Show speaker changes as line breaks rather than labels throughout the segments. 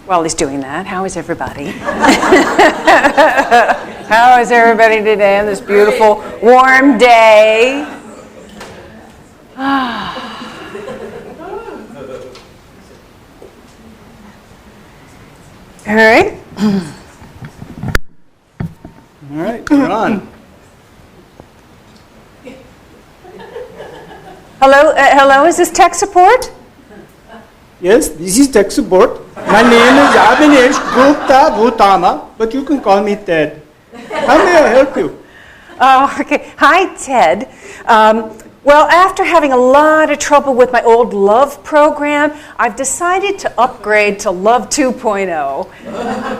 While he's doing that, how is everybody? How is everybody today on this beautiful, warm day? All right.
All right, you're on.
Hello, is this tech support?
Yes, this is tech support. My name is Abhinesh Gupta Bhutama, but you can call me Ted. How may I help you?
Oh, okay. Hi, Ted. Well, after having a lot of trouble with my old Love program, I've decided to upgrade to Love 2.0.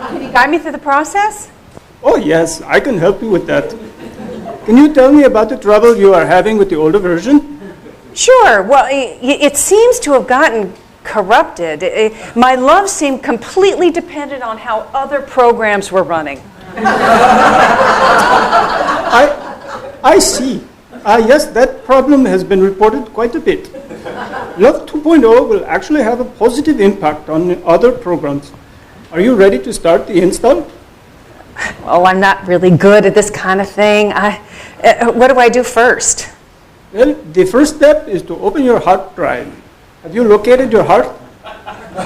Can you guide me through the process?
Oh, yes, I can help you with that. Can you tell me about the trouble you are having with the older version?
Sure. Well, it seems to have gotten corrupted. My love seemed completely dependent on how other programs were running.
I see. Yes, that problem has been reported quite a bit. Love 2.0 will actually have a positive impact on other programs. Are you ready to start the install?
Oh, I'm not really good at this kind of thing. What do I do first?
Well, the first step is to open your hard drive. Have you located your heart?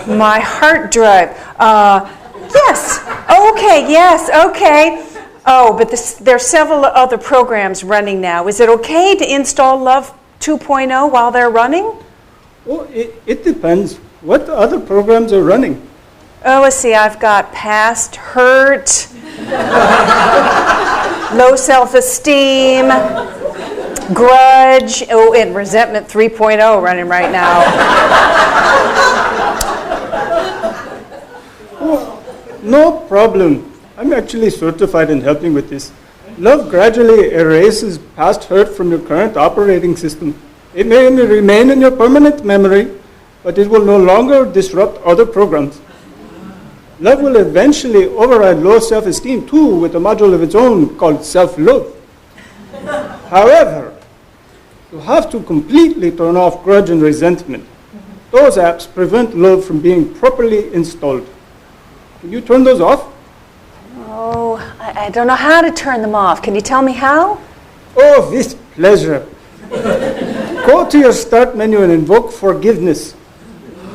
My hard drive. Yes. Okay, yes, okay. Oh, but there are several other programs running now. Is it okay to install Love 2.0 while they're running?
Oh, it depends. What other programs are running?
Oh, let's see. I've got Past Hurt, Low Self-Esteem, Grudge, and Resentment 3.0 running right now.
Oh, no problem. I'm actually certified in helping with this. Love gradually erases past hurt from your current operating system. It may remain in your permanent memory, but it will no longer disrupt other programs. Love will eventually override low self-esteem too with a module of its own called self-love. However, you have to completely turn off grudge and resentment. Those apps prevent love from being properly installed. Can you turn those off?
Oh, I don't know how to turn them off. Can you tell me how?
Oh, with pleasure. Go to your start menu and invoke forgiveness.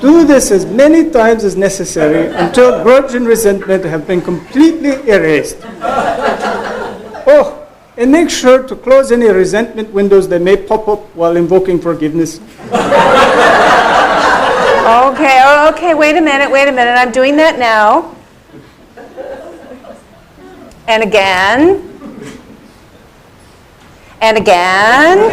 Do this as many times as necessary until grudge and resentment have been completely erased. Oh, and make sure to close any resentment windows that may pop up while invoking forgiveness.
Okay, wait a minute. I'm doing that now. And again. And again.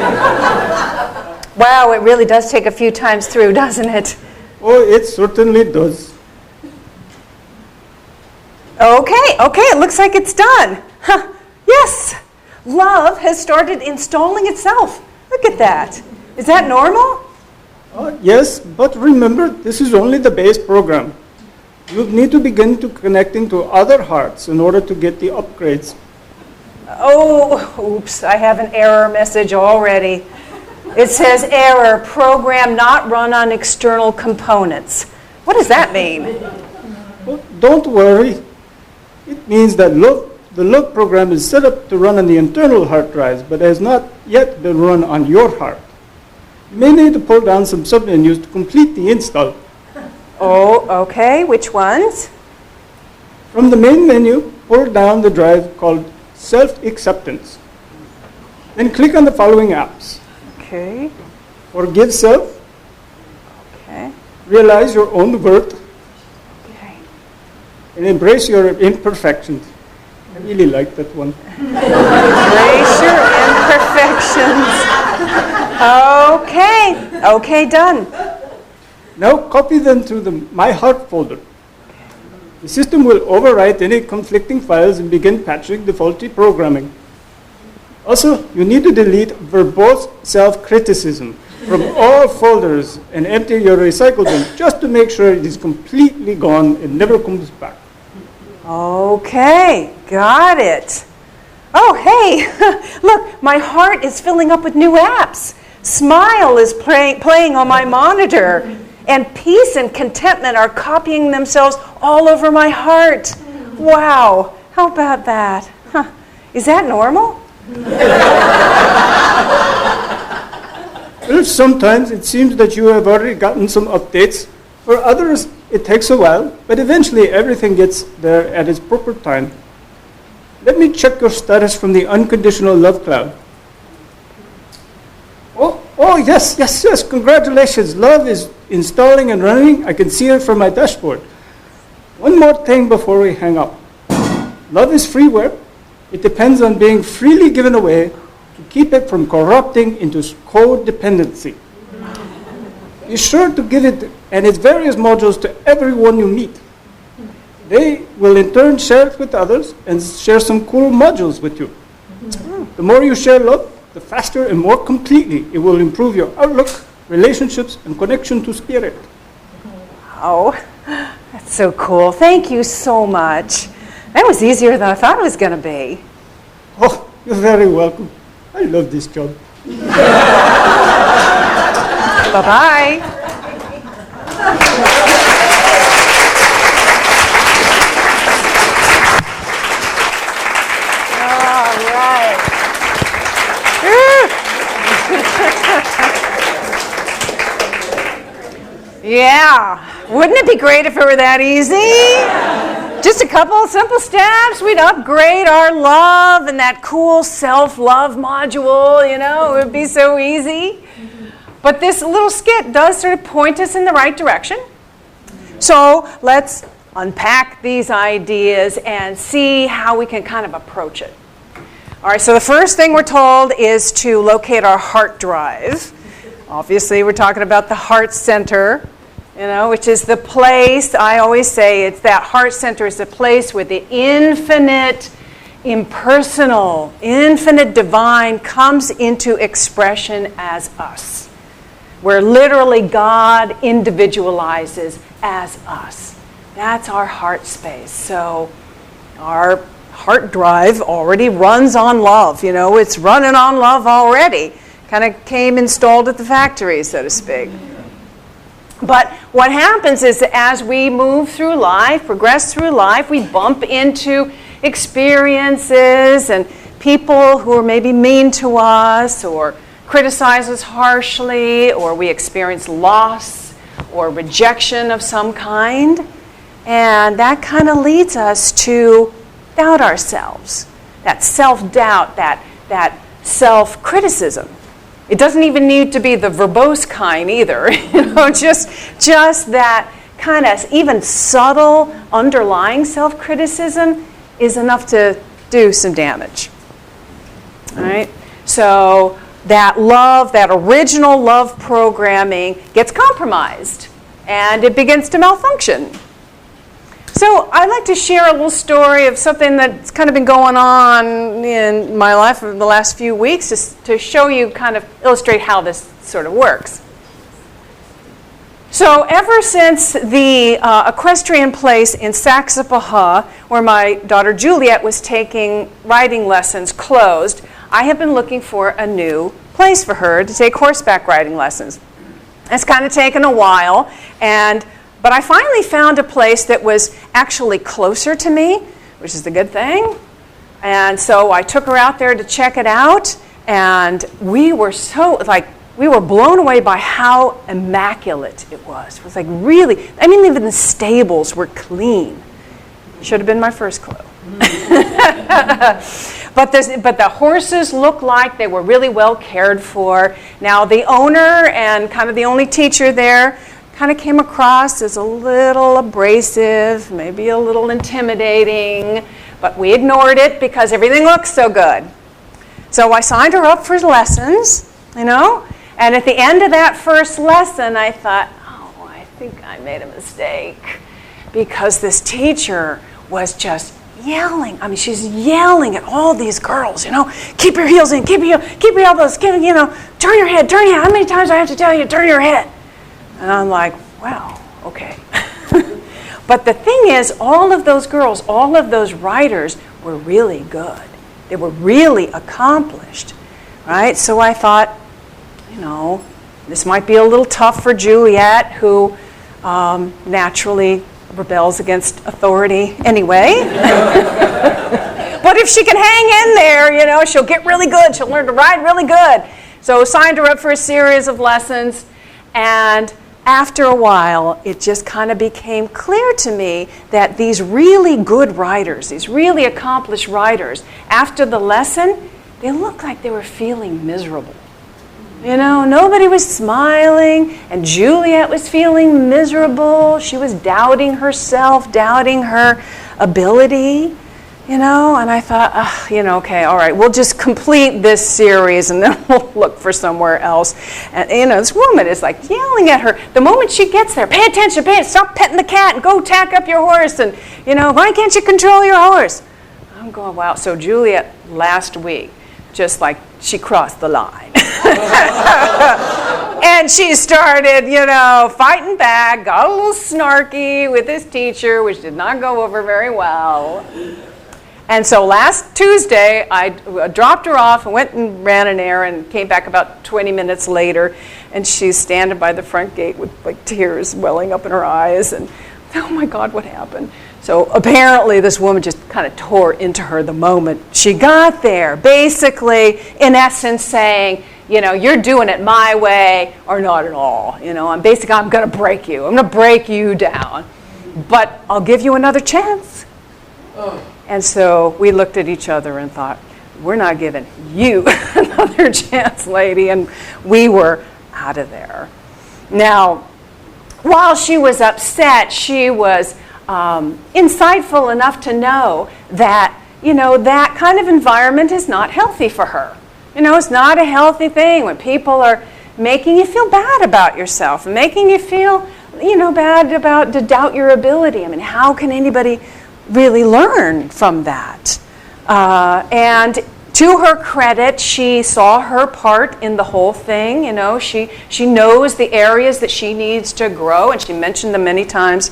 Wow, it really does take a few times through, doesn't it?
Oh, it certainly does.
Okay, it looks like it's done. Huh. Yes, Love has started installing itself. Look at that. Is that normal?
Yes, but remember, this is only the base program. You need to begin to connecting to other hearts in order to get the upgrades.
Oh, oops, I have an error message already. It says error, program not run on external components. What does that mean?
Well, don't worry. It means that the Love program is set up to run on the internal hard drives, but has not yet been run on your heart. You may need to pull down some submenus to complete the install.
Oh, okay. Which ones?
From the main menu, pull down the drive called Self-Acceptance. Then click on the following apps.
Okay.
Forgive self.
Okay.
Realize your own worth.
Okay.
And embrace your imperfections. I really like that one.
Embrace your imperfections. Okay, done.
Now copy them to the My Heart folder. The system will overwrite any conflicting files and begin patching the faulty programming. Also, you need to delete verbose self-criticism from all folders and empty your recycle bin just to make sure it is completely gone and never comes back.
Okay, got it. Oh, hey, look, my heart is filling up with new apps. Smile is playing on my monitor. And peace and contentment are copying themselves all over my heart. Wow, how about that? Huh. Is that normal?
Well, sometimes it seems that you have already gotten some updates. For others, it takes a while, but eventually everything gets there at its proper time. Let me check your status from the unconditional love cloud. Oh, yes, congratulations. Love is installing and running. I can see it from my dashboard. One more thing before we hang up. Love is freeware. It depends on being freely given away to keep it from corrupting into codependency. Be sure to give it and its various modules to everyone you meet. They will in turn share it with others and share some cool modules with you. The more you share love, the faster and more completely it will improve your outlook, relationships, and connection to spirit.
Oh, that's so cool. Thank you so much. That was easier than I thought it was going to be.
Oh, you're very welcome. I love this job.
Bye-bye. All right. Yeah. Wouldn't it be great if it were that easy? Just a couple of simple steps, we'd upgrade our love and that cool self-love module, it would be so easy. But this little skit does sort of point us in the right direction. So let's unpack these ideas and see how we can kind of approach it. All right, so the first thing we're told is to locate our heart drive. Obviously, we're talking about the heart center, which is the place, I always say, it's that heart center is the place where the infinite, impersonal, infinite divine comes into expression as us. Where literally God individualizes as us. That's our heart space. So our heart drive already runs on love. It's running on love already. Kind of came installed at the factory, so to speak. But what happens is that as we move through life, progress through life, we bump into experiences and people who are maybe mean to us or criticize us harshly, or we experience loss or rejection of some kind. And that kind of leads us to doubt ourselves. That self-doubt, that self-criticism. It doesn't even need to be the verbose kind either. Just that kind of even subtle underlying self-criticism is enough to do some damage. All right? So that love, that original love programming gets compromised and it begins to malfunction. So I'd like to share a little story of something that's kind of been going on in my life over the last few weeks, just to show you, kind of illustrate how this sort of works. So ever since the equestrian place in Saxapahaw, where my daughter Juliet was taking riding lessons, closed, I have been looking for a new place for her to take horseback riding lessons. It's kind of taken a while, but I finally found a place that was actually closer to me, which is a good thing. And so I took her out there to check it out, and we were blown away by how immaculate it was. It was really, even the stables were clean. Should have been my first clue. But the horses looked like they were really well cared for. Now the owner and kind of the only teacher there kind of came across as a little abrasive, maybe a little intimidating, but we ignored it because everything looked so good. So I signed her up for lessons, and at the end of that first lesson I thought, I think I made a mistake, because this teacher was just yelling. She's yelling at all these girls, keep your heels in, keep your elbows, turn your head. How many times do I have to tell you, turn your head? And I'm like, wow, okay. But the thing is, all of those girls, all of those riders were really good. They were really accomplished, right? So I thought, This might be a little tough for Juliet, who naturally rebels against authority anyway. But if she can hang in there, she'll get really good. She'll learn to ride really good. So signed her up for a series of lessons. And after a while, it just kind of became clear to me that these really good riders, these really accomplished riders, after the lesson, they looked like they were feeling miserable. Nobody was smiling, and Juliet was feeling miserable. She was doubting herself, doubting her ability, and I thought, okay, all right, we'll just complete this series, and then we'll look for somewhere else. And, this woman is like yelling at her. The moment she gets there, pay attention, stop petting the cat, and go tack up your horse, and, why can't you control your horse? I'm going, wow. So Juliet last week, just like she crossed the line. And she started, fighting back, got a little snarky with his teacher, which did not go over very well. And so last Tuesday, I dropped her off and went and ran an errand, came back about 20 minutes later, and she's standing by the front gate with tears welling up in her eyes, and oh my God, what happened? So apparently this woman just kind of tore into her the moment she got there, basically, in essence, saying, you're doing it my way or not at all. I'm going to break you. I'm going to break you down. But I'll give you another chance. And so we looked at each other and thought, we're not giving you another chance, lady. And we were out of there. Now, while she was upset, she was insightful enough to know that, that kind of environment is not healthy for her. It's not a healthy thing when people are making you feel bad about yourself and making you feel, bad about to doubt your ability. I mean, how can anybody really learn from that? And to her credit, she saw her part in the whole thing. She knows the areas that she needs to grow, and she mentioned them many times.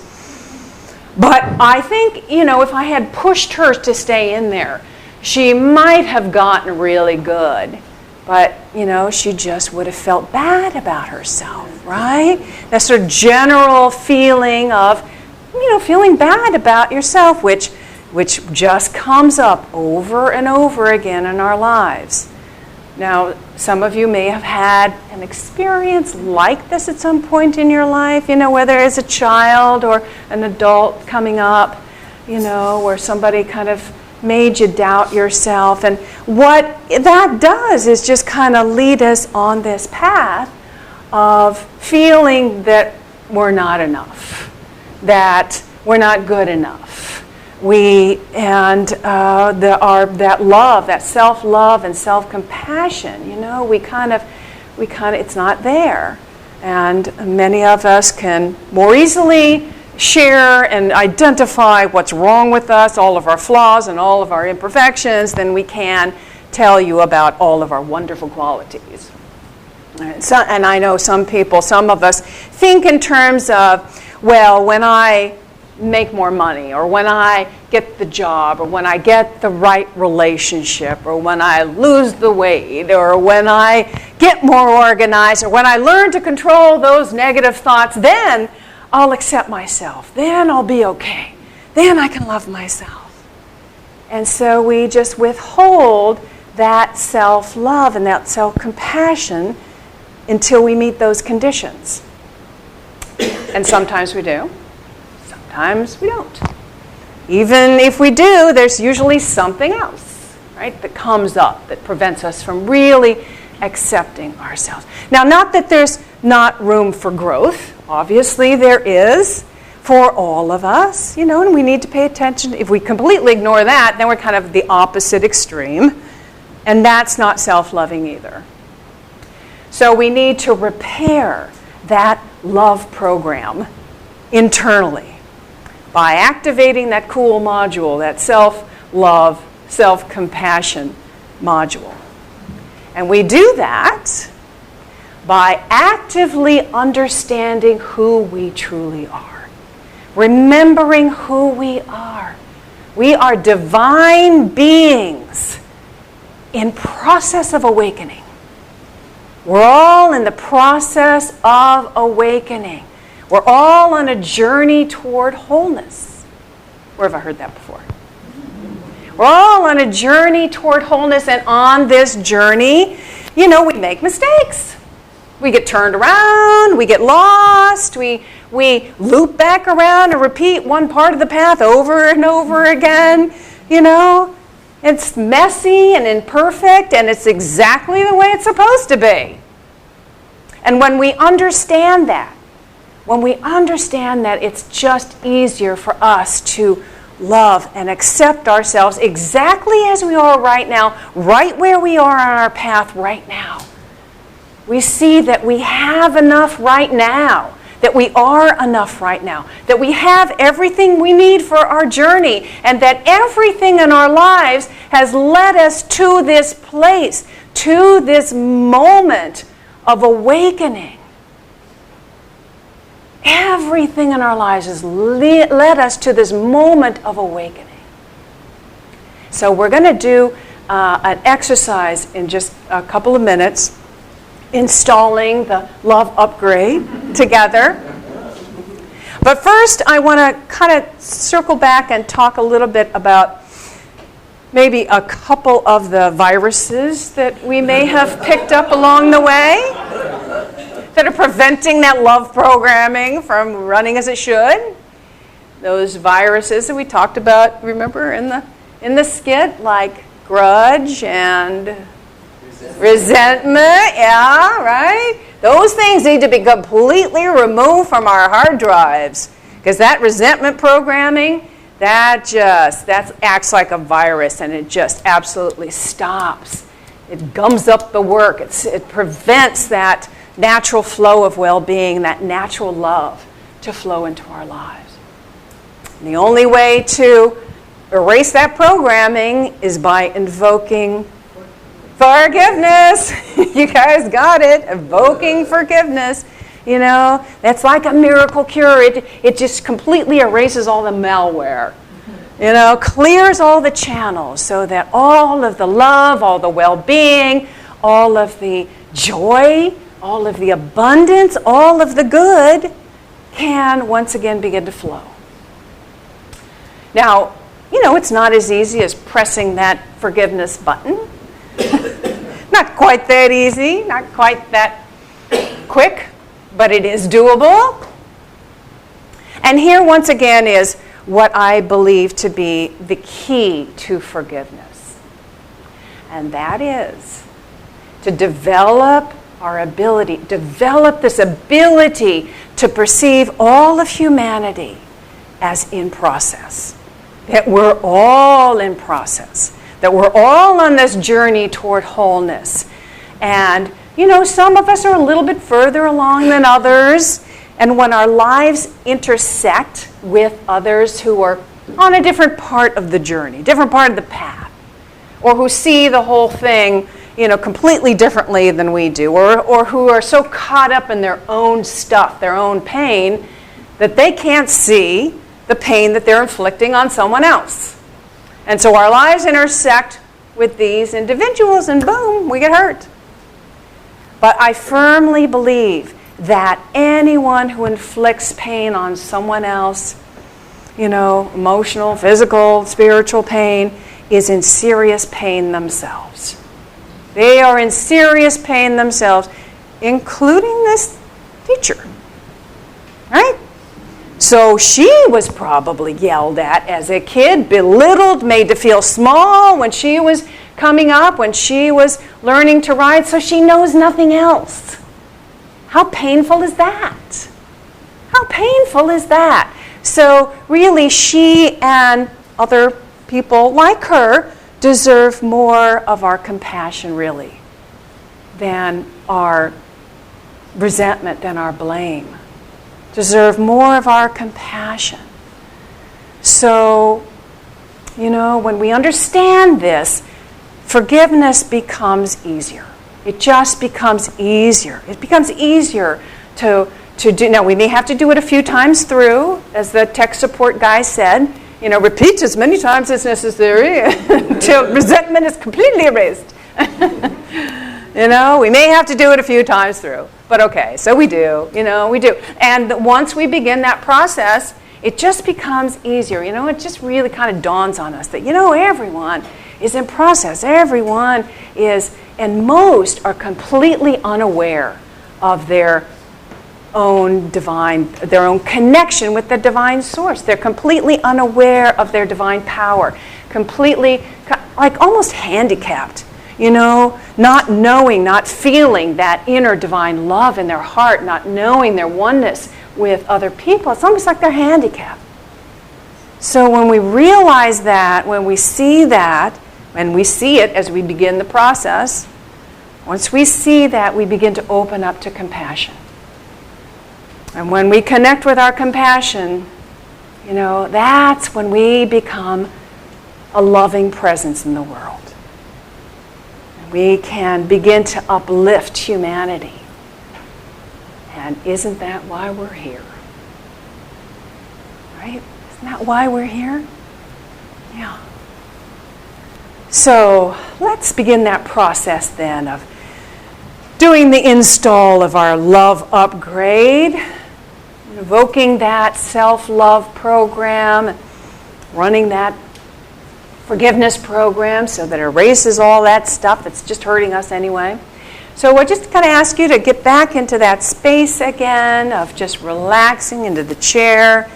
But I think, if I had pushed her to stay in there, she might have gotten really good. But, she just would have felt bad about herself, right? That sort of general feeling of, feeling bad about yourself, which just comes up over and over again in our lives. Now, some of you may have had an experience like this at some point in your life, whether as a child or an adult coming up, where somebody kind of made you doubt yourself. And what that does is just kind of lead us on this path of feeling that we're not enough, that we're not good enough. That love, that self-love and self-compassion, we kind of, it's not there. And many of us can more easily share and identify what's wrong with us, all of our flaws and all of our imperfections, than we can tell you about all of our wonderful qualities. And I know some of us think in terms of, well, when I make more money, or when I get the job, or when I get the right relationship, or when I lose the weight, or when I get more organized, or when I learn to control those negative thoughts, then I'll accept myself. Then I'll be okay. Then I can love myself. And so we just withhold that self-love and that self-compassion until we meet those conditions. And sometimes we do. Sometimes we don't. Even if we do, there's usually something else, right, that comes up that prevents us from really accepting ourselves. Now, not that there's not room for growth. Obviously, there is for all of us, and we need to pay attention. If we completely ignore that, then we're kind of the opposite extreme, and that's not self-loving either. So we need to repair that love program internally by activating that cool module, that self-love, self-compassion module. And we do that by actively understanding who we truly are, remembering who we are. We are divine beings in process of awakening. We're all in the process of awakening. We're all on a journey toward wholeness. Where have I heard that before? We're all on a journey toward wholeness, and on this journey, we make mistakes. We get turned around, we get lost, we loop back around and repeat one part of the path over and over again. It's messy and imperfect, and it's exactly the way it's supposed to be. And when we understand that, it's just easier for us to love and accept ourselves exactly as we are right now, right where we are on our path right now. We see that we have enough right now, that we are enough right now, that we have everything we need for our journey, and that everything in our lives has led us to this place, to this moment of awakening. Everything in our lives has led us to this moment of awakening. So we're going to do an exercise in just a couple of minutes, installing the love upgrade together. But first, I want to kind of circle back and talk a little bit about maybe a couple of the viruses that we may have picked up along the way that are preventing that love programming from running as it should. Those viruses that we talked about, remember, in the skit, like grudge and resentment, yeah, right? Those things need to be completely removed from our hard drives, because that resentment programming, that acts like a virus, and it just absolutely stops. It gums up the work. It prevents that natural flow of well-being, that natural love to flow into our lives. And the only way to erase that programming is by invoking forgiveness. You guys got it. Invoking forgiveness. That's like a miracle cure. It just completely erases all the malware. Clears all the channels so that all of the love, all the well-being, all of the joy, all of the abundance, all of the good can once again begin to flow. Now, it's not as easy as pressing that forgiveness button. Not quite that easy, not quite that quick, but it is doable. And here once again is what I believe to be the key to forgiveness. And that is to develop this ability to perceive all of humanity as in process. That we're all in process. That we're all on this journey toward wholeness. And, some of us are a little bit further along than others. And when our lives intersect with others who are on a different part of the journey, different part of the path, or who see the whole thing, completely differently than we do, or who are so caught up in their own stuff, their own pain, that they can't see the pain that they're inflicting on someone else. And so our lives intersect with these individuals, and boom, we get hurt. But I firmly believe that anyone who inflicts pain on someone else, emotional, physical, spiritual pain, is in serious pain themselves. They are in serious pain themselves, including this teacher. Right? So she was probably yelled at as a kid, belittled, made to feel small when she was coming up, when she was learning to ride, so she knows nothing else. How painful is that? How painful is that? So really, she and other people like her deserve more of our compassion, really, than our resentment, than our blame. Deserve more of our compassion. So, when we understand this, forgiveness becomes easier. It just becomes easier. It becomes easier to do. Now, we may have to do it a few times through, as the tech support guy said. Repeat as many times as necessary until resentment is completely erased. We may have to do it a few times through, but okay, so we do, we do. And once we begin that process, it just becomes easier. It just really kind of dawns on us that, everyone is in process. Everyone is, and most are completely unaware of their own connection with the divine source. They're completely unaware of their divine power, completely, like almost handicapped, not knowing, not feeling that inner divine love in their heart, not knowing their oneness with other people. It's almost like they're handicapped. So when we realize that, when we see that, when we see it as we begin the process, once we see that, we begin to open up to compassion. And when we connect with our compassion, that's when we become a loving presence in the world. And we can begin to uplift humanity. And isn't that why we're here? Right? Isn't that why we're here? Yeah. So let's begin that process then of doing the install of our love upgrade, invoking that self-love program, running that forgiveness program so that it erases all that stuff that's just hurting us anyway. So we're just going to ask you to get back into that space again of just relaxing into the chair.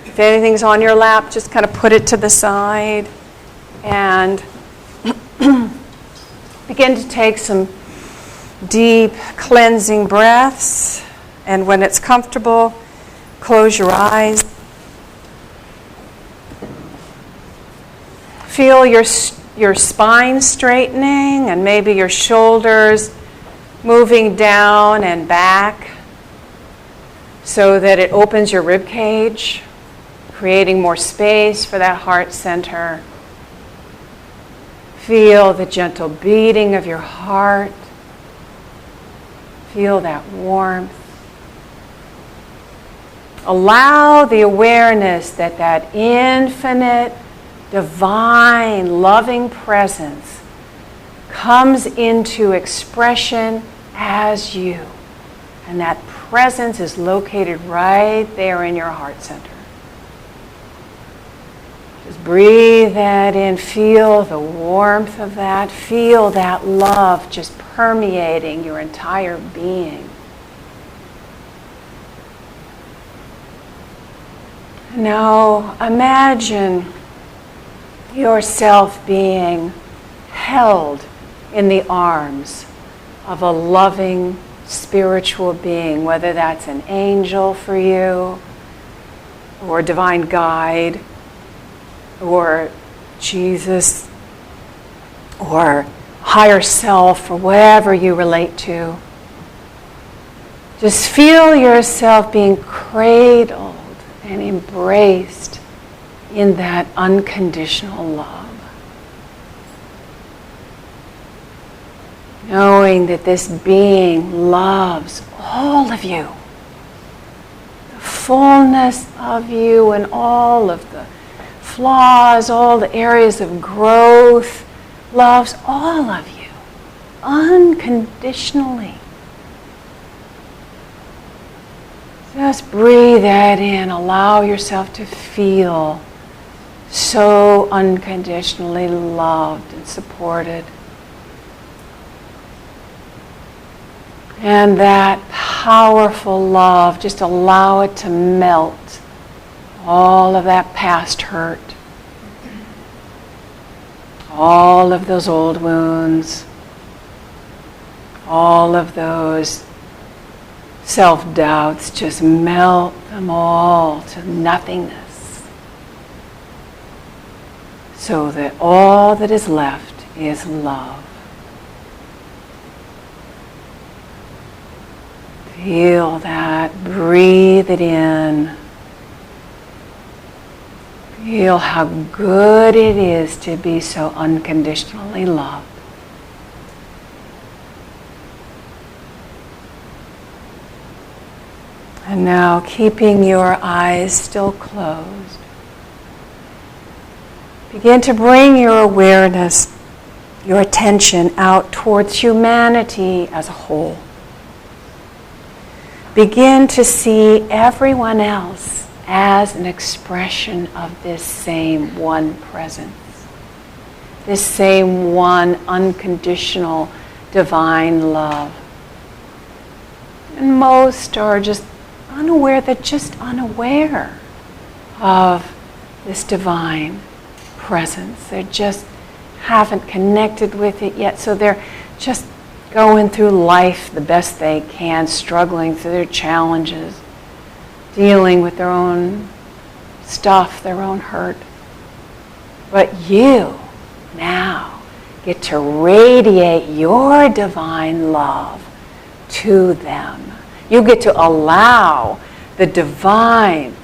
If anything's on your lap, just kind of put it to the side and begin to take some deep cleansing breaths. And when it's comfortable, close your eyes. Feel your spine straightening and maybe your shoulders moving down and back so that it opens your rib cage, creating more space for that heart center. Feel the gentle beating of your heart. Feel that warmth. Allow the awareness that that infinite, divine, loving presence comes into expression as you. And that presence is located right there in your heart center. Just breathe that in. Feel the warmth of that. Feel that love just permeating your entire being. Now imagine yourself being held in the arms of a loving spiritual being, whether that's an angel for you, or a divine guide, or Jesus, or higher self, or whatever you relate to. Just feel yourself being cradled and embraced in that unconditional love. Knowing that this being loves all of you, the fullness of you and all of the flaws, all the areas of growth, loves all of you unconditionally. Just breathe that in. Allow yourself to feel so unconditionally loved and supported. And that powerful love, just allow it to melt all of that past hurt, all of those old wounds, all of those self-doubts, just melt them all to nothingness, so that all that is left is love. Feel that, breathe it in. Feel how good it is to be so unconditionally loved. And now, keeping your eyes still closed, begin to bring your awareness your attention out towards humanity as a whole. Begin to see everyone else as an expression of this same one presence, this same one unconditional divine love. And most are just unaware of this divine presence. They just haven't connected with it yet, so they're just going through life the best they can, struggling through their challenges, dealing with their own stuff, their own hurt. But you now get to radiate your divine love to them. You get to allow the divine,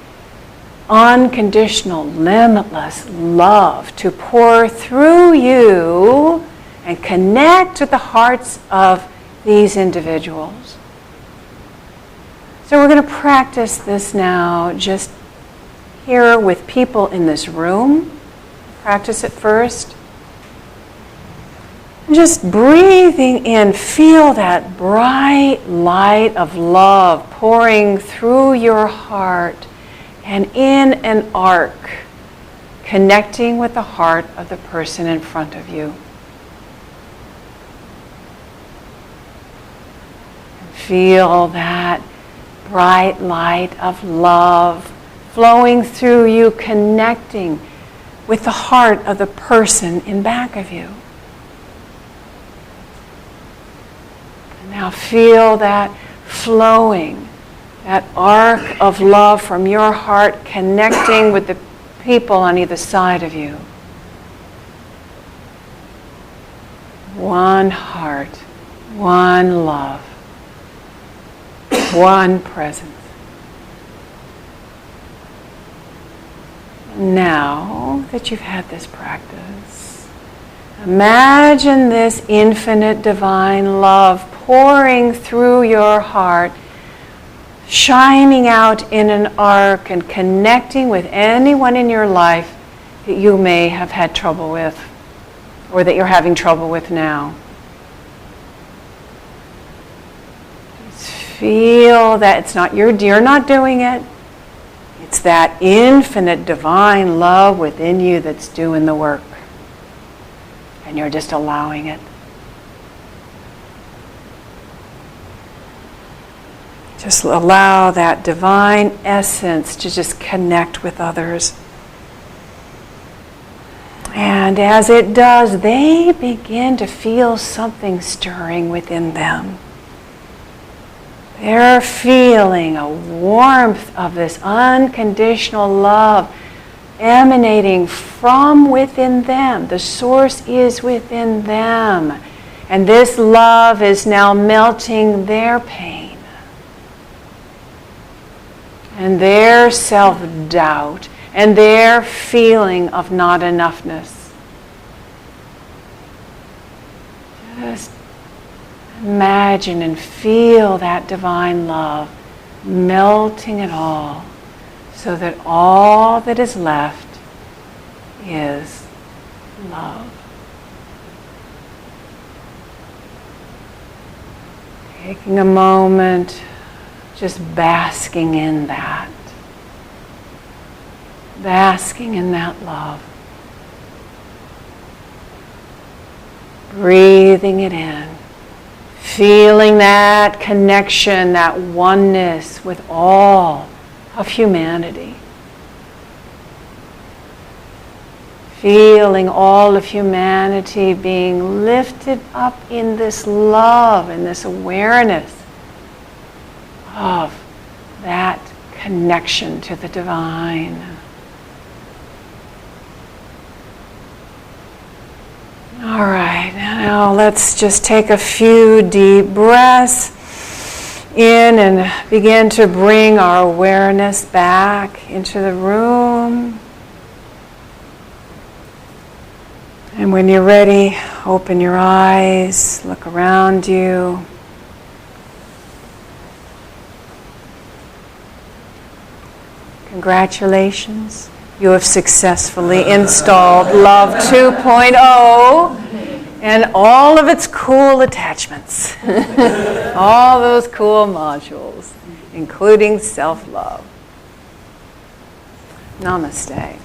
unconditional, limitless love to pour through you and connect with the hearts of these individuals. So we're going to practice this now just here with people in this room. Practice it first. Just breathing in, feel that bright light of love pouring through your heart and in an arc, connecting with the heart of the person in front of you. Feel that bright light of love flowing through you, connecting with the heart of the person in back of you. And now feel that flowing, that arc of love from your heart connecting with the people on either side of you. One heart, one love, one presence. Now that you've had this practice, imagine this infinite divine love pouring through your heart, shining out in an arc and connecting with anyone in your life that you may have had trouble with or that you're having trouble with now. Just feel that it's not you're not doing it. It's that infinite divine love within you that's doing the work. And you're just allowing it. Just allow that divine essence to just connect with others. And as it does, they begin to feel something stirring within them. They're feeling a warmth of this unconditional love emanating from within them. The source is within them. And this love is now melting their pain and their self-doubt and their feeling of not enoughness. Just imagine and feel that divine love melting it all so that all that is left is love. Taking a moment, just basking in that. Basking in that love. Breathing it in. Feeling that connection, that oneness with all of humanity. Feeling all of humanity being lifted up in this love and this awareness of that connection to the divine. All right, now let's just take a few deep breaths in and begin to bring our awareness back into the room. And when you're ready, open your eyes, look around you. Congratulations. You have successfully installed Love 2.0 And all of its cool attachments. All those cool modules, including self-love. Namaste.